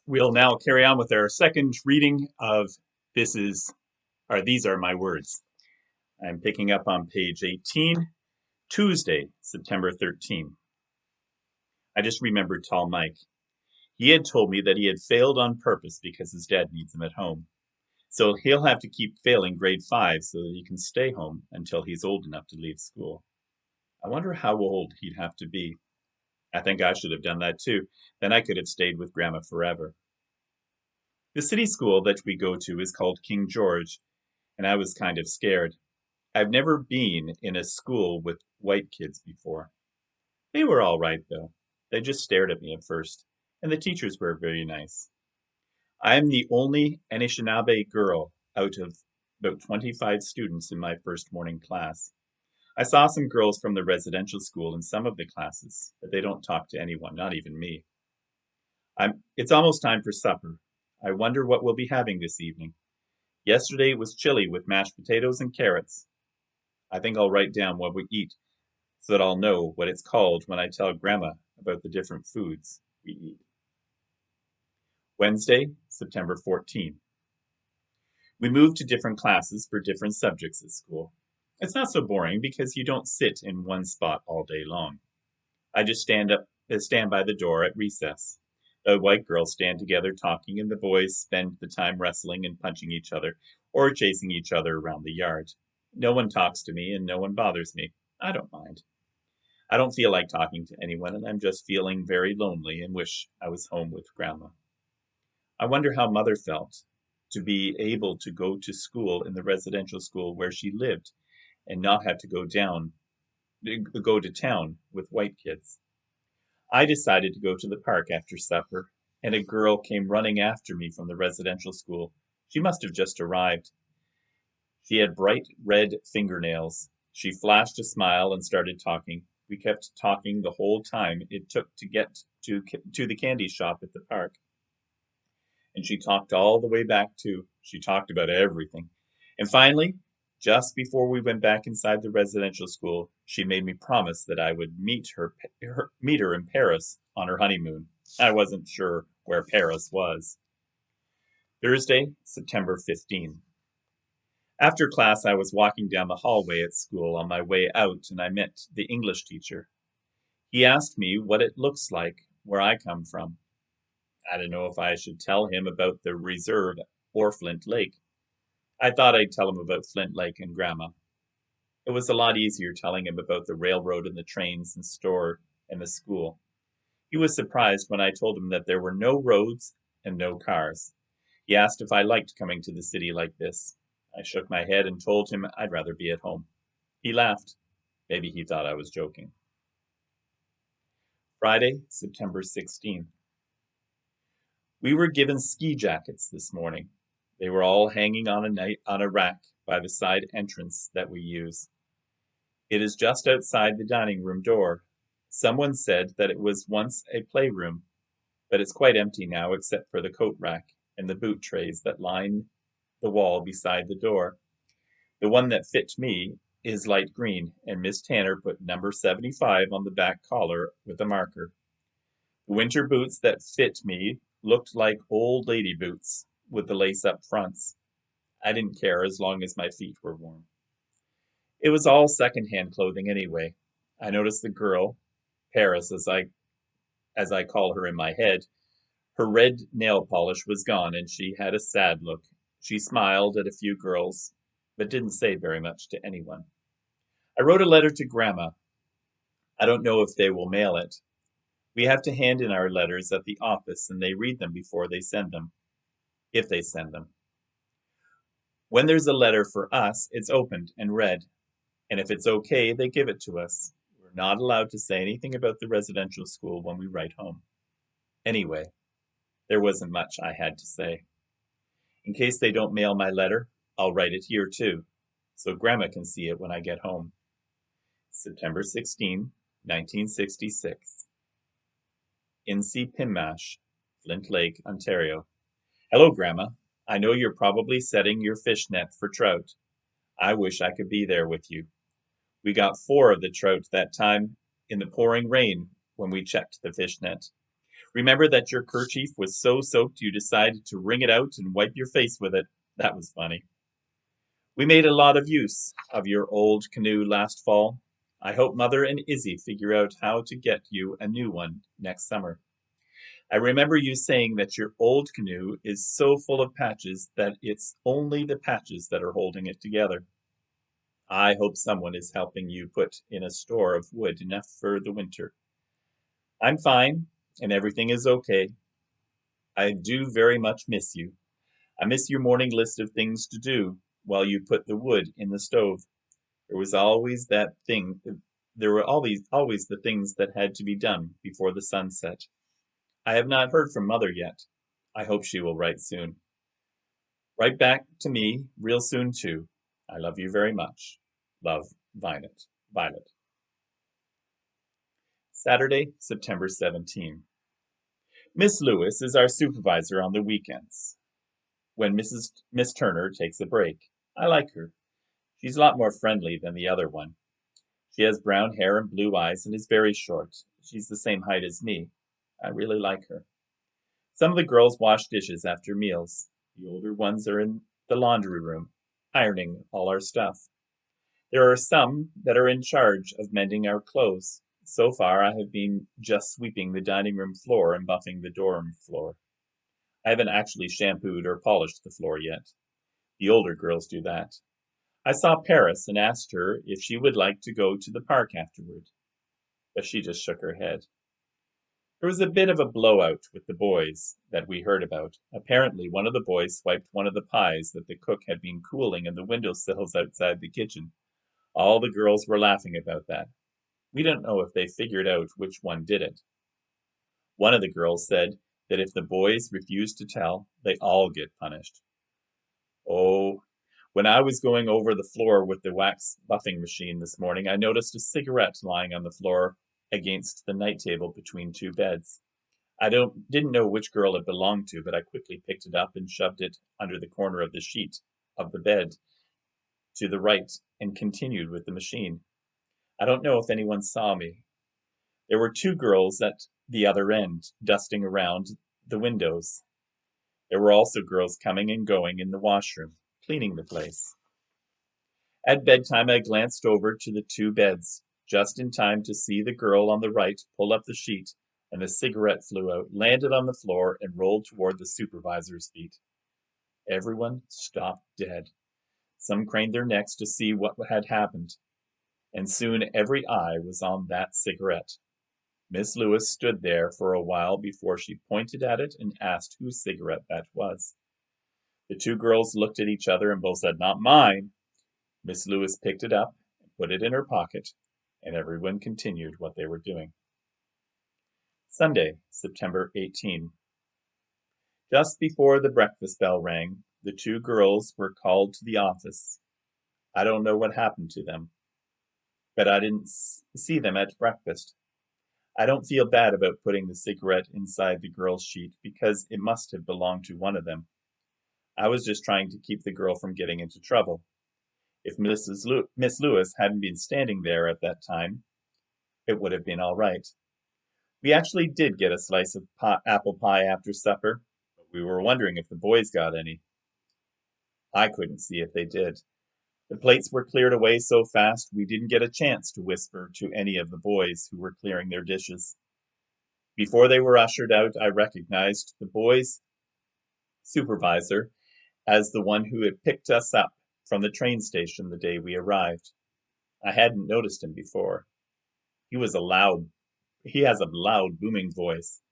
We'll now carry on with our second reading of this is or These Are My Words. I'm picking up on page 18, Tuesday, September 13. I just remembered Tall Mike. He had told me that he had failed on purpose because his dad needs him at home. So he'll have to keep failing grade 5 so that he can stay home until he's old enough to leave school. I wonder how old he'd have to be. I think I should have done that too. Then I could have stayed with Grandma forever. The city school that we go to is called King George, and I was kind of scared. I've never been in a school with white kids before. They were all right, though. They just stared at me at first, and the teachers were very nice. I am the only Anishinaabe girl out of about 25 students in my first morning class. I saw some girls from the residential school in some of the classes, but they don't talk to anyone, not even me. It's almost time for supper. I wonder what we'll be having this evening. Yesterday it was chili with mashed potatoes and carrots. I think I'll write down what we eat so that I'll know what it's called when I tell Grandma about the different foods we eat. Wednesday, September 14. We moved to different classes for different subjects at school. It's not so boring because you don't sit in one spot all day long. I just stand by the door at recess. The white girls stand together talking, and the boys spend the time wrestling and punching each other or chasing each other around the yard. No one talks to me, and no one bothers me. I don't mind. I don't feel like talking to anyone, and I'm just feeling very lonely and wish I was home with Grandma. I wonder how Mother felt to be able to go to school in the residential school where she lived and not have to go to town with white kids. I decided to go to the park after supper, and a girl came running after me from the residential school. She must have just arrived. She had bright red fingernails. She flashed a smile and started talking. We kept talking the whole time it took to get to the candy shop at the park. And she talked all the way back too. She talked about everything. And finally, just before we went back inside the residential school, she made me promise that I would meet her in Paris on her honeymoon. I wasn't sure where Paris was. Thursday, September 15. After class, I was walking down the hallway at school on my way out, and I met the English teacher. He asked me what it looks like where I come from. I didn't know if I should tell him about the reserve or Flint Lake. I thought I'd tell him about Flint Lake and Grandma. It was a lot easier telling him about the railroad and the trains and store and the school. He was surprised when I told him that there were no roads and no cars. He asked if I liked coming to the city like this. I shook my head and told him I'd rather be at home. He laughed. Maybe he thought I was joking. Friday, September 16th. We were given ski jackets this morning. They were all hanging on a rack by the side entrance that we use. It is just outside the dining room door. Someone said that it was once a playroom, but it's quite empty now except for the coat rack and the boot trays that line the wall beside the door. The one that fit me is light green, and Miss Tanner put number 75 on the back collar with a marker. The winter boots that fit me looked like old lady boots with the lace-up fronts. I didn't care as long as my feet were warm. It was all second-hand clothing anyway. I noticed the girl, Paris as I call her in my head, her red nail polish was gone and she had a sad look. She smiled at a few girls, but didn't say very much to anyone. I wrote a letter to Grandma. I don't know if they will mail it. We have to hand in our letters at the office and they read them before they send them, if they send them. When there's a letter for us, it's opened and read, and if it's okay, they give it to us. We're not allowed to say anything about the residential school when we write home. Anyway, there wasn't much I had to say. In case they don't mail my letter, I'll write it here too, so Grandma can see it when I get home. September 16, 1966. Incy Pimmash, Flint Lake, Ontario. Hello, Grandma. I know you're probably setting your fish net for trout. I wish I could be there with you. We got 4 of the trout that time in the pouring rain when we checked the fish net. Remember that your kerchief was so soaked you decided to wring it out and wipe your face with it. That was funny. We made a lot of use of your old canoe last fall. I hope Mother and Izzy figure out how to get you a new one next summer. I remember you saying that your old canoe is so full of patches that it's only the patches that are holding it together. I hope someone is helping you put in a store of wood enough for the winter. I'm fine, and everything is okay. I do very much miss you. I miss your morning list of things to do while you put the wood in the stove. There was always that thing. There were always the things that had to be done before the sun set. I have not heard from Mother yet. I hope she will write soon. Write back to me real soon too. I love you very much. Love, Violet. Violet. Saturday, September 17. Miss Lewis is our supervisor on the weekends when Miss Turner takes a break. I like her. She's a lot more friendly than the other one. She has brown hair and blue eyes and is very short. She's the same height as me. I really like her. Some of the girls wash dishes after meals. The older ones are in the laundry room, ironing all our stuff. There are some that are in charge of mending our clothes. So far, I have been just sweeping the dining room floor and buffing the dorm floor. I haven't actually shampooed or polished the floor yet. The older girls do that. I saw Paris and asked her if she would like to go to the park afterward, but she just shook her head. There was a bit of a blowout with the boys that we heard about. Apparently, one of the boys swiped one of the pies that the cook had been cooling in the window sills outside the kitchen. All the girls were laughing about that. We don't know if they figured out which one did it. One of the girls said that if the boys refused to tell, they all get punished. Oh, when I was going over the floor with the wax buffing machine this morning, I noticed a cigarette lying on the floor against the night table between two beds. Didn't know which girl it belonged to, but I quickly picked it up and shoved it under the corner of the sheet of the bed to the right and continued with the machine. I don't know if anyone saw me. There were two girls at the other end, dusting around the windows. There were also girls coming and going in the washroom, cleaning the place. At bedtime, I glanced over to the two beds, just in time to see the girl on the right pull up the sheet, and the cigarette flew out, landed on the floor, and rolled toward the supervisor's feet. Everyone stopped dead. Some craned their necks to see what had happened, and soon every eye was on that cigarette. Miss Lewis stood there for a while before she pointed at it and asked whose cigarette that was. The two girls looked at each other and both said, "Not mine." Miss Lewis picked it up and put it in her pocket, and everyone continued what they were doing. Sunday, September 18. Just before the breakfast bell rang, the two girls were called to the office. I don't know what happened to them, but I didn't see them at breakfast. I don't feel bad about putting the cigarette inside the girl's sheet because it must have belonged to one of them. I was just trying to keep the girl from getting into trouble. If Miss Lewis hadn't been standing there at that time, it would have been all right. We actually did get a slice of apple pie after supper, but we were wondering if the boys got any. I couldn't see if they did. The plates were cleared away so fast we didn't get a chance to whisper to any of the boys who were clearing their dishes. Before they were ushered out, I recognized the boys' supervisor as the one who had picked us up from the train station the day we arrived. I hadn't noticed him before. He was he has a loud, booming voice,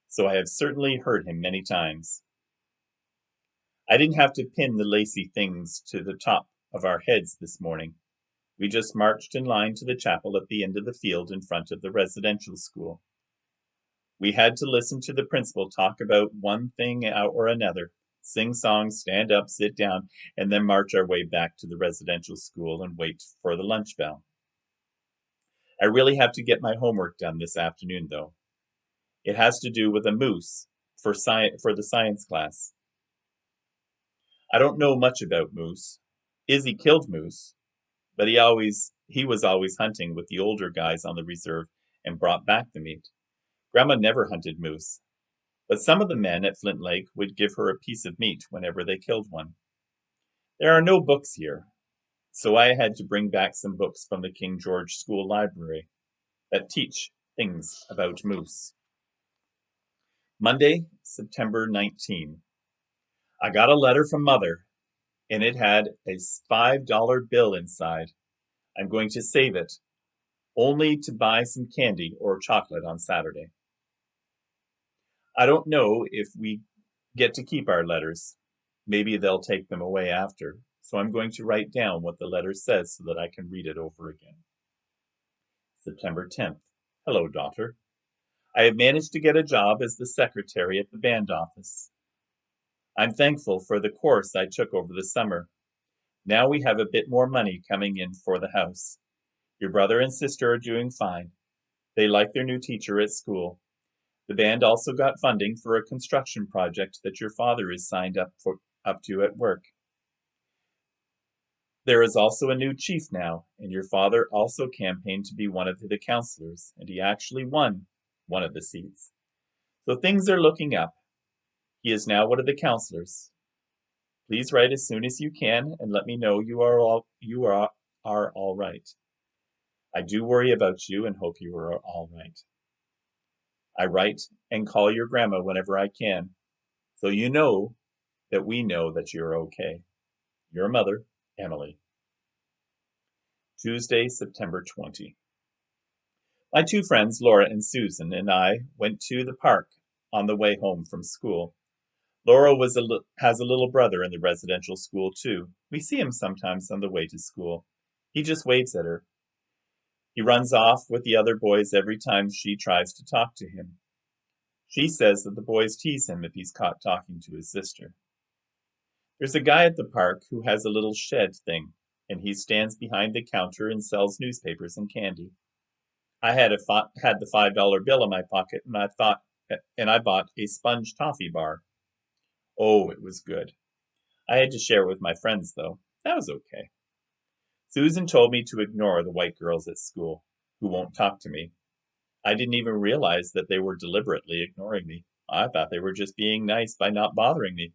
so I have certainly heard him many times. I didn't have to pin the lacy things to the top of our heads this morning. We just marched in line to the chapel at the end of the field in front of the residential school. We had to listen to the principal talk about one thing or another, sing songs, stand up, sit down, and then march our way back to the residential school and wait for the lunch bell. I really have to get my homework done this afternoon, though. It has to do with a moose for the science class. I don't know much about moose. Izzy killed moose, but he was always hunting with the older guys on the reserve and brought back the meat. Grandma never hunted moose, but some of the men at Flint Lake would give her a piece of meat whenever they killed one. There are no books here, so I had to bring back some books from the King George School Library that teach things about moose. Monday, September 19. I got a letter from Mother, and it had a $5 bill inside. I'm going to save it, only to buy some candy or chocolate on Saturday. I don't know if we get to keep our letters. Maybe they'll take them away after, so I'm going to write down what the letter says so that I can read it over again. September 10th. Hello, daughter. I have managed to get a job as the secretary at the band office. I'm thankful for the course I took over the summer. Now we have a bit more money coming in for the house. Your brother and sister are doing fine. They like their new teacher at school. The band also got funding for a construction project that your father is signed up to at work. There is also a new chief now, and your father also campaigned to be one of the counselors, and he actually won one of the seats. So things are looking up. He is now one of the counselors. Please write as soon as you can and let me know you are all right. I do worry about you and hope you are all right. I write and call your grandma whenever I can, so you know that we know that you're okay. Your mother, Emily. Tuesday, September 20. My two friends, Laura and Susan, and I went to the park on the way home from school. Laura has a little brother in the residential school, too. We see him sometimes on the way to school. He just waves at her. He runs off with the other boys every time she tries to talk to him. She says that the boys tease him if he's caught talking to his sister. There's a guy at the park who has a little shed thing, and he stands behind the counter and sells newspapers and candy. I had the $5 bill in my pocket, and I bought a sponge toffee bar. Oh, it was good. I had to share it with my friends, though. That was okay. Susan told me to ignore the white girls at school, who won't talk to me. I didn't even realize that they were deliberately ignoring me. I thought they were just being nice by not bothering me.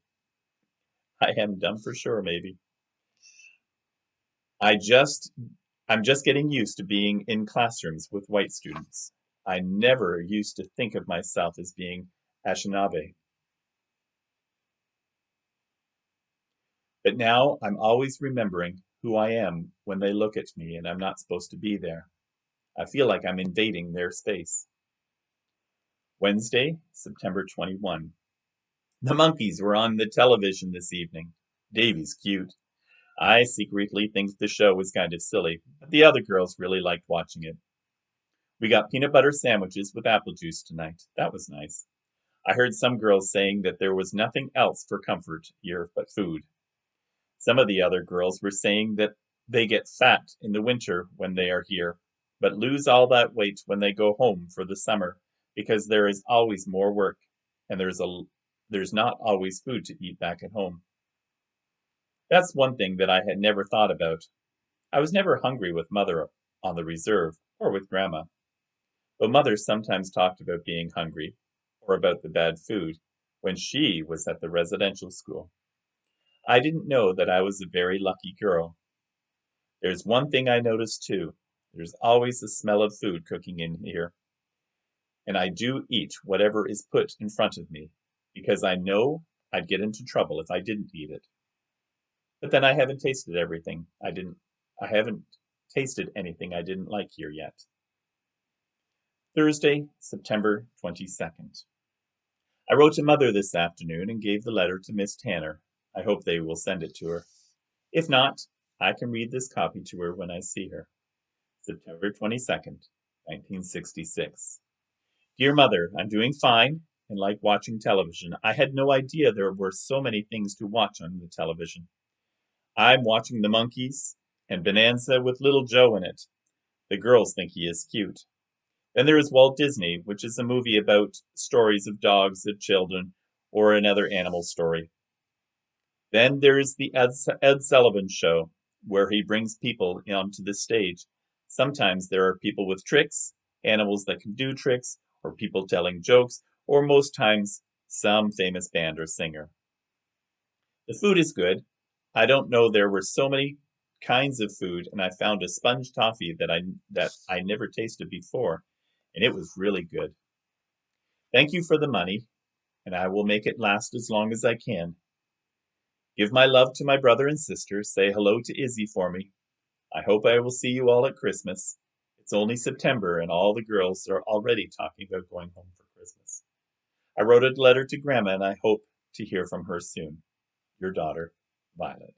I am dumb for sure, maybe. I'm just getting used to being in classrooms with white students. I never used to think of myself as being Anishinaabe. But now I'm always remembering who I am when they look at me and I'm not supposed to be there. I feel like I'm invading their space. Wednesday, September 21. The monkeys were on the television this evening. Davy's cute. I secretly think the show was kind of silly, but the other girls really liked watching it. We got peanut butter sandwiches with apple juice tonight. That was nice. I heard some girls saying that there was nothing else for comfort here but food. Some of the other girls were saying that they get fat in the winter when they are here, but lose all that weight when they go home for the summer because there is always more work and there's not always food to eat back at home. That's one thing that I had never thought about. I was never hungry with Mother on the reserve or with Grandma, but Mother sometimes talked about being hungry or about the bad food when she was at the residential school. I didn't know that I was a very lucky girl. There's one thing I noticed too. There's always the smell of food cooking in here, and I do eat whatever is put in front of me because I know I'd get into trouble if I didn't eat it. But then I haven't tasted everything. I haven't tasted anything I didn't like here yet. Thursday, September 22nd. I wrote to Mother this afternoon and gave the letter to Miss Tanner. I hope they will send it to her. If not, I can read this copy to her when I see her. September 22nd, 1966. Dear Mother, I'm doing fine and like watching television. I had no idea there were so many things to watch on the television. I'm watching The Monkees and Bonanza with Little Joe in it. The girls think he is cute. Then there is Walt Disney, which is a movie about stories of dogs, of children, or another animal story. Then there is the Ed Sullivan Show, where he brings people onto the stage. Sometimes there are people with tricks, animals that can do tricks, or people telling jokes, or most times some famous band or singer. The food is good. I don't know there were so many kinds of food, and I found a sponge toffee that I never tasted before, and it was really good. Thank you for the money, and I will make it last as long as I can. Give my love to my brother and sister. Say hello to Izzy for me. I hope I will see you all at Christmas. It's only September, and all the girls are already talking about going home for Christmas. I wrote a letter to Grandma, and I hope to hear from her soon. Your daughter, Violet.